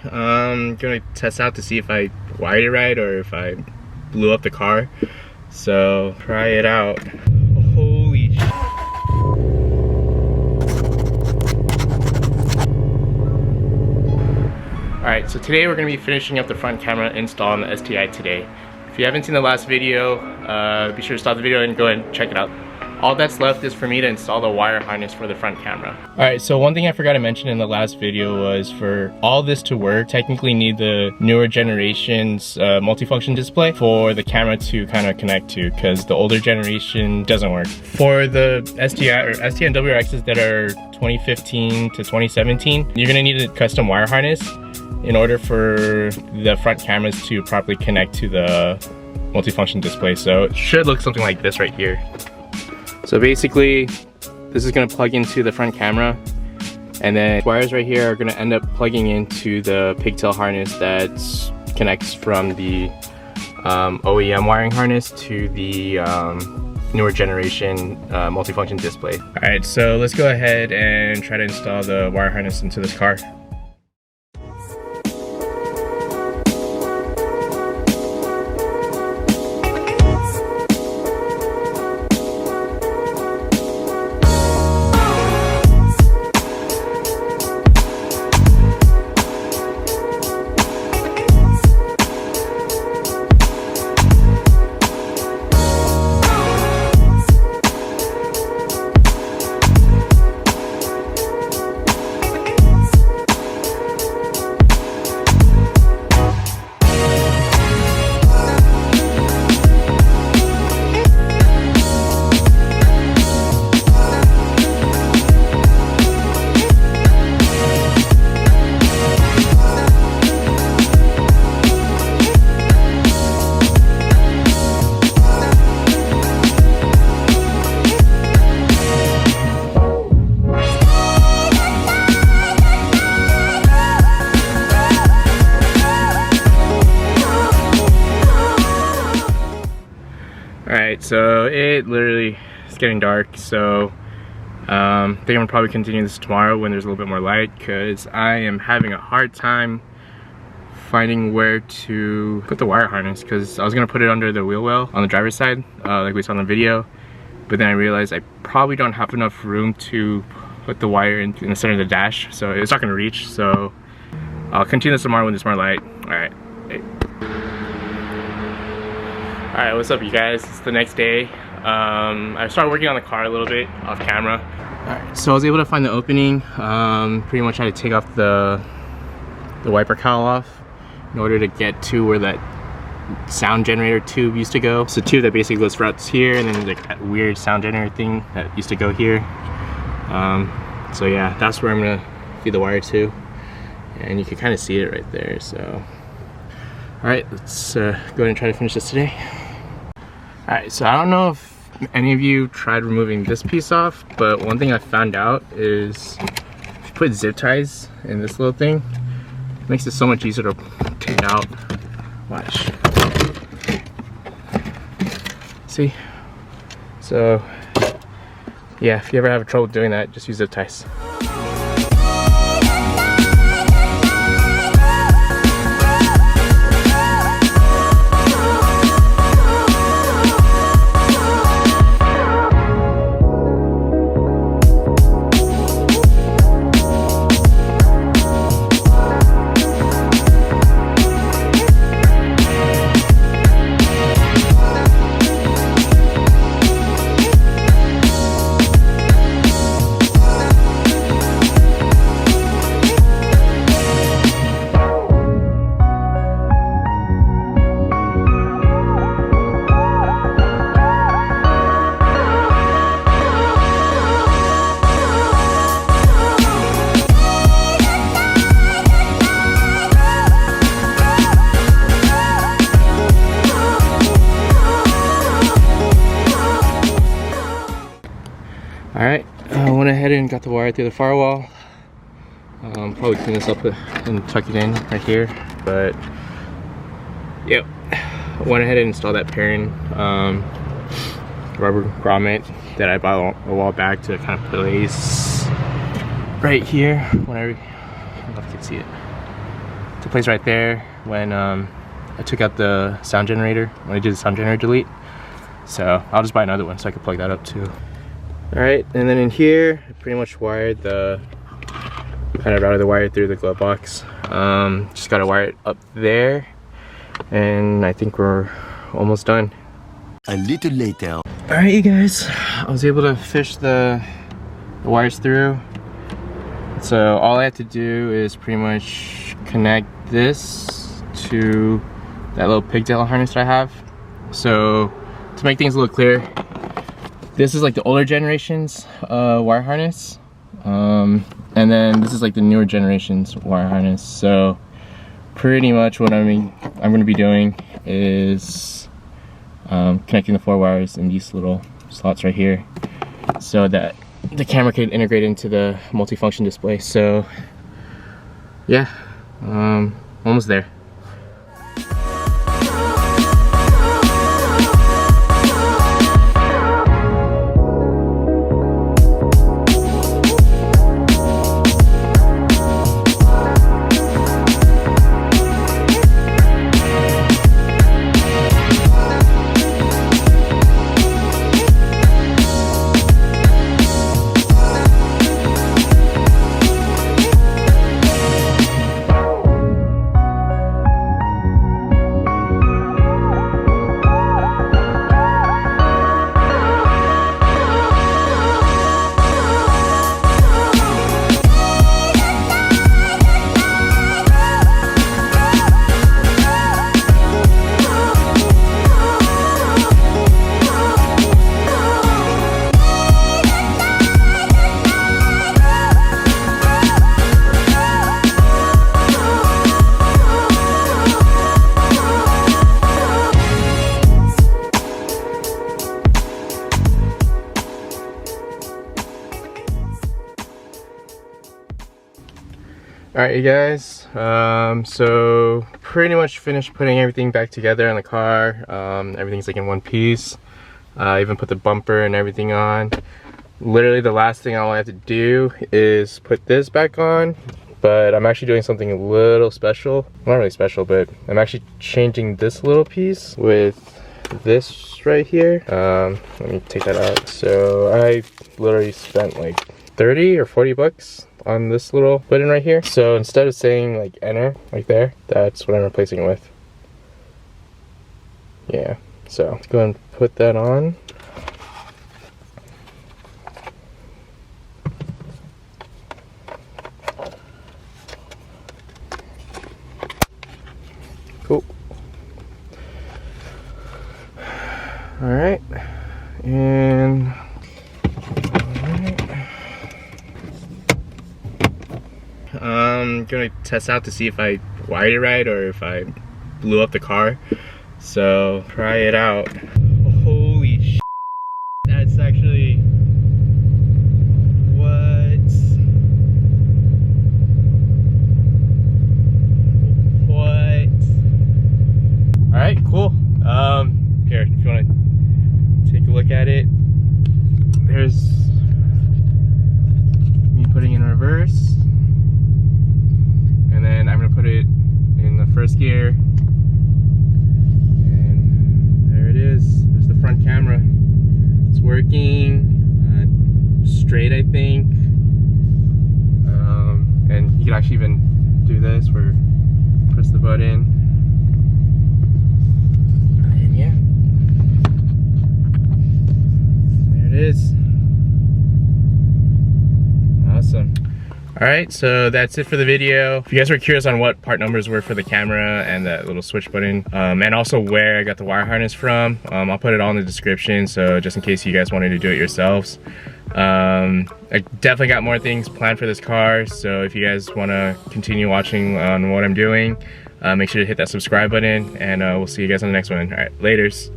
I'm gonna test out to see if I wired it right or if I blew up the car. So try it out. Holy shit. Alright, so today we're gonna be finishing up the front camera install on the STI today. If you haven't seen the last video, be sure to stop the video and go ahead and check it out. All that's left is for me to install the wire harness for the front camera. Alright, so one thing I forgot to mention in the last video was for all this to work, technically need the newer generation's multifunction display for the camera to kind of connect to, because the older generation doesn't work. For the STI or STI and WRXs that are 2015 to 2017, you're gonna need a custom wire harness in order for the front cameras to properly connect to the multifunction display. So it should look something like this right here. So basically, this is gonna plug into the front camera, and then wires right here are gonna end up plugging into the pigtail harness that connects from the OEM wiring harness to the newer generation multifunction display. All right, so let's go ahead and try to install the wire harness into this car. Alright, so it literally is getting dark, so I think I'm gonna probably continue this tomorrow when there's a little bit more light, because I am having a hard time finding where to put the wire harness, because I was gonna put it under the wheel well on the driver's side, like we saw in the video, but then I realized I probably don't have enough room to put the wire in the center of the dash, so it's not gonna reach. So I'll continue this tomorrow when there's more light. Alright. Hey. Alright, what's up you guys? It's the next day. I started working on the car a little bit off camera. Alright, so I was able to find the opening. Pretty much had to take off the wiper cowl off in order to get to where that sound generator tube used to go. It's a tube that basically goes routes here, and then like that weird sound generator thing that used to go here. So yeah, that's where I'm gonna feed the wire to, and you can kind of see it right there. So alright, let's go ahead and try to finish this today. Alright, so I don't know if any of you tried removing this piece off, but one thing I found out is if you put zip ties in this little thing, it makes it so much easier to take out. Watch. See? So yeah, if you ever have trouble doing that, just use zip ties. Alright, I went ahead and got the wire through the firewall. Probably clean this up and tuck it in right here, but yep, I went ahead and installed that pairing rubber grommet that I bought a while back to kind of place right here. Whenever, I don't know if you can see it. to place right there when I took out the sound generator, when I did the sound generator delete. So I'll just buy another one so I can plug that up too. Alright, and then in here, I pretty much wired the, kind of routed the wire through the glove box. Just gotta wire it up there, and I think we're almost done. A little later. Alright you guys, I was able to fish the wires through. So all I have to do is pretty much connect this to that little pigtail harness that I have. So to make things a little clearer, this is like the older generation's wire harness, and then this is like the newer generation's wire harness. So pretty much what I'm going to be doing is connecting the 4 wires in these little slots right here, so that the camera could integrate into the multifunction display. So yeah, almost there. Alright you guys, so pretty much finished putting everything back together in the car. Everything's like in one piece. I even put the bumper and everything on. Literally the last thing I have to do is put this back on, but I'm actually doing something a little special. Not really special, but I'm actually changing this little piece with this right here. Let me take that out. So I literally spent like 30 or 40 bucks on this little button right here. So instead of saying like enter like there, that's what I'm replacing it with. Yeah, so let's go and put that on. Cool. All right, and I'm gonna test out to see if I wired it right or if I blew up the car. So try it out. Holy shit, that's actually what? All right, cool. Here, if you want to take a look at it, there's me putting in reverse. And then I'm gonna put it in the first gear, and there it is. There's the front camera. It's working straight, I think. And you can actually even do this where press the button, and yeah, there it is. Awesome. Alright, so that's it for the video. If you guys were curious on what part numbers were for the camera and that little switch button, and also where I got the wire harness from, I'll put it all in the description, so just in case you guys wanted to do it yourselves. I definitely got more things planned for this car, so if you guys want to continue watching on what I'm doing, make sure to hit that subscribe button, and we'll see you guys on the next one. Alright, laters.